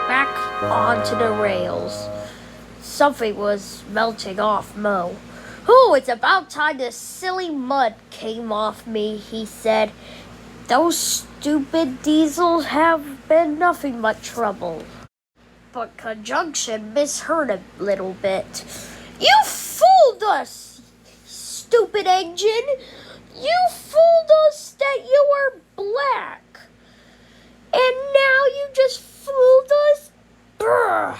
back onto the rails. Something was melting off Mo. "Oh, it's about time the silly mud came off me," he said. "Those stupid diesels have been nothing but trouble." But Conjunction misheard a little bit. "You fooled us, stupid engine! You fooled us that you were black. And now you just fooled us? Brr!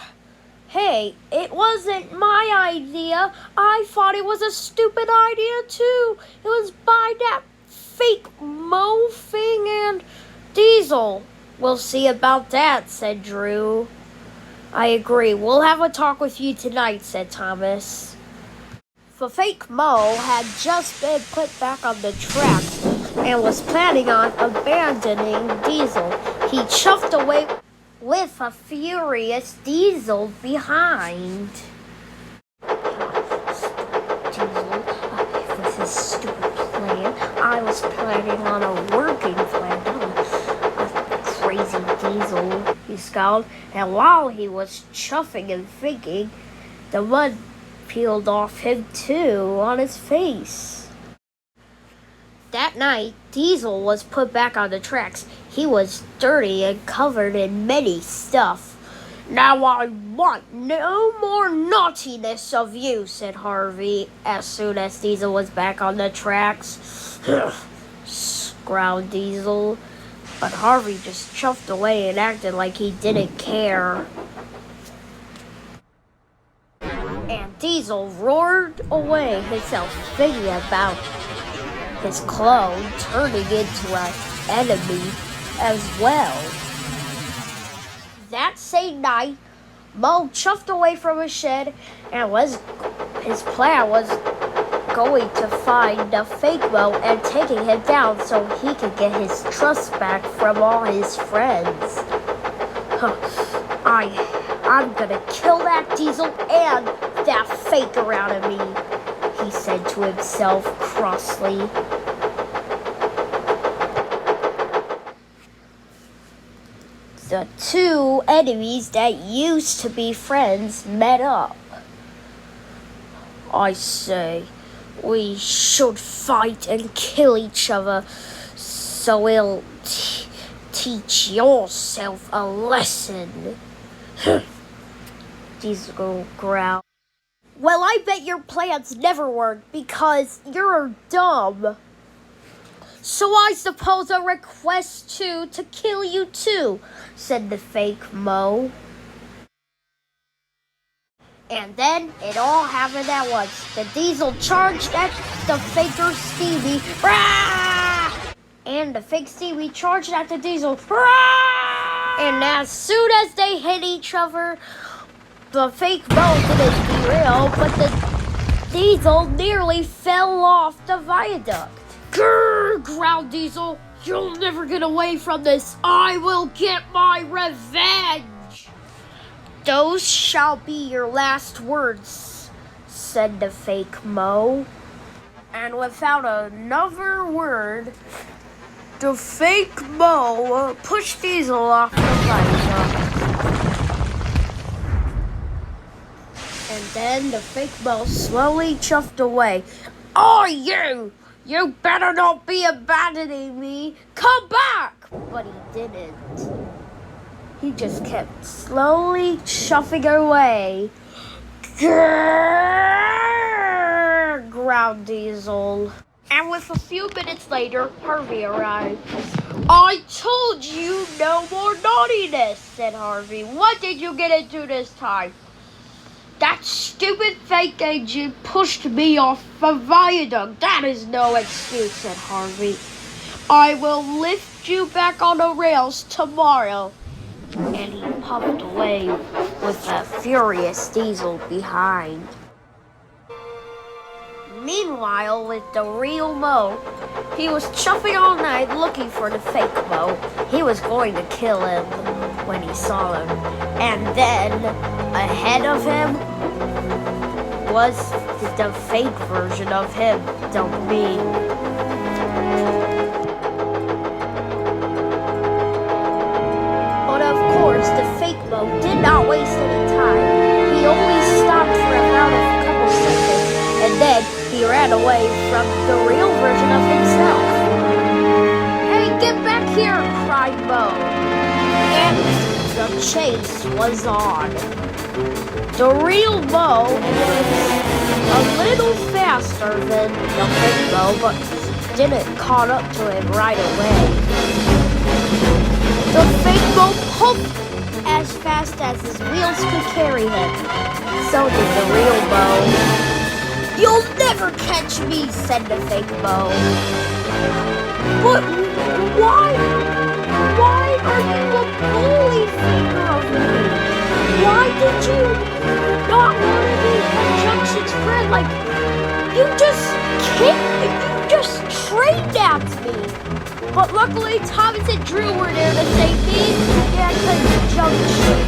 Hey, it wasn't my idea. I thought it was a stupid idea too. It was by that fake Mo thing and Diesel." "We'll see about that," said Drew. "I agree. We'll have a talk with you tonight," said Thomas. The fake Mo had just been put back on the track and was planning on abandoning Diesel. He chuffed away with a furious Diesel behind. "Diesel, with this stupid plan, I was planning on a working plan. A crazy Diesel," he scowled, and while he was chuffing and thinking, the mud peeled off him too on his face. That night, Diesel was put back on the tracks. He was dirty and covered in many stuff. "Now I want no more naughtiness of you," said Harvey as soon as Diesel was back on the tracks. Growled Diesel, but Harvey just chuffed away and acted like he didn't care. And Diesel roared away himself, thinking about his clone turning into an enemy as well. That same night, Mo chuffed away from his shed and his plan was going to find the fake Mo and taking him down so he could get his trust back from all his friends. I'm gonna kill that Diesel and that faker out of me," he said to himself crossly. The two enemies that used to be friends met up. "I say, we should fight and kill each other so we'll teach yourself a lesson," Diesel growled. "Well, I bet your plans never worked because you're dumb. So I suppose a request to kill you too," said the fake Mo. And then it all happened at once. The Diesel charged at the faker Stevie. Rah! And the fake Stevie charged at the Diesel. Rah! And as soon as they hit each other, the fake Mo didn't derail, but the Diesel nearly fell off the viaduct. "Grrr!" growled Diesel. "You'll never get away from this. I will get my revenge." "Those shall be your last words," said the fake Mo. And without another word, the fake Mo pushed Diesel off the viaduct. And then the fake Mo slowly chuffed away. "Oh, you! You better not be abandoning me! Come back!" But he didn't. He just kept slowly chuffing away. "Grrr!" growled Diesel. And with a few minutes later, Harvey arrived. "I told you no more naughtiness," said Harvey. "What did you get into this time?" "That stupid fake engine pushed me off the viaduct. That is no excuse," said Harvey. "I will lift you back on the rails tomorrow." And he puffed away with a furious Diesel behind. Meanwhile, with the real Mo, he was chuffing all night looking for the fake Mo. He was going to kill him when he saw him. And then, ahead of him, was the fake version of him, the me. But of course, the fake ran away from the real version of himself. "Hey, get back here!" cried Mo. And the chase was on. The real Mo was a little faster than the fake Mo, but didn't caught up to him right away. The fake Mo pumped as fast as his wheels could carry him. So did the real Mo. "You'll never catch me," said the fake Mo. "But why are you a bully figure of me? Why did you not want to be Conjunction's friend? Like, you just trained at me." But luckily, Thomas and Drew were there to save me, and Conjunction.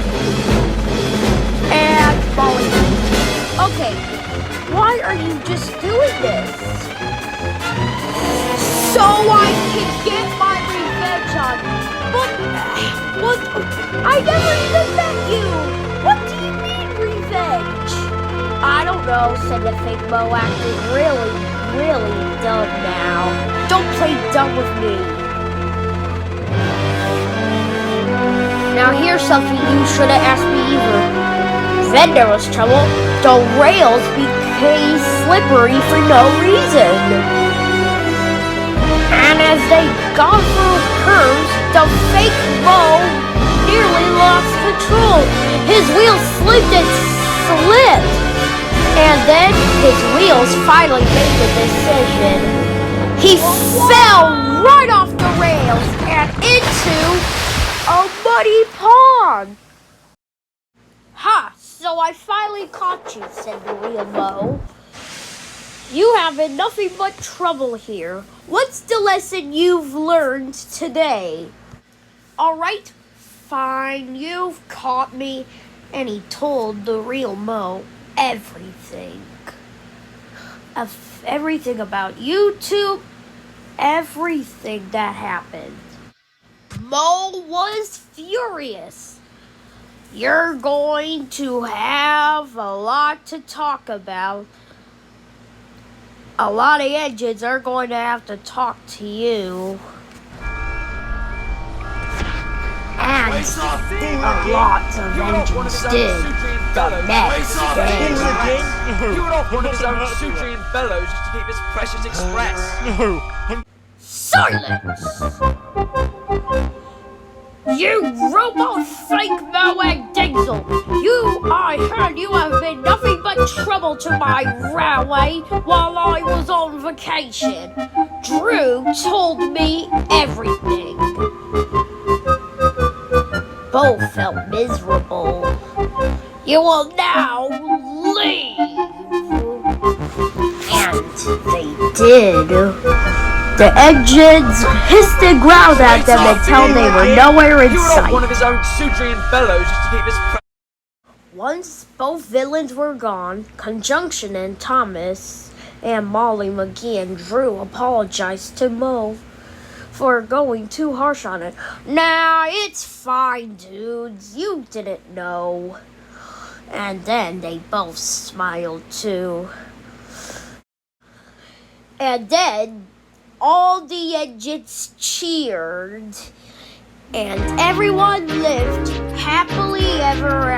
And Molly. "Okay, why are you just doing this?" "So I can get my revenge on you." But I never even met you. What do you mean, revenge?" "I don't know," said the fake Mo, acting really dumb now. "Don't play dumb with me. Now here's something you should have asked me either. Then there was trouble. The rails became slippery for no reason. And as they gone through curves, the fake Mo nearly lost control. His wheels slipped and slipped. And then his wheels finally made the decision. He fell right off the rails and into a muddy pond. "Ha! So I finally caught you," said the real Mo. "You have been nothing but trouble here. What's the lesson you've learned today?" "All right, fine, you've caught me." And he told the real Mo everything. Everything about you two, everything that happened. Mo was furious. "You're going to have a lot to talk about. A lot of engines are going to have to talk to you." And a lot of engines did the next day. You would off one of his own Sudrian bellows just to keep his precious express. "Silence! You robot fake Mo and Dingsel! I heard you have been nothing but trouble to my railway while I was on vacation. Drew told me everything." Both felt miserable. "You will now leave." And they did. The engines hissed and growled at them until they were nowhere in sight. One of his own Sudrian bellows just to keep his Once both villains were gone, Conjunction and Thomas and Molly McGee and Drew apologized to Mo for going too harsh on it. "Nah, it's fine, dudes. You didn't know." And then they both smiled too. And then all the engines cheered, and everyone lived happily ever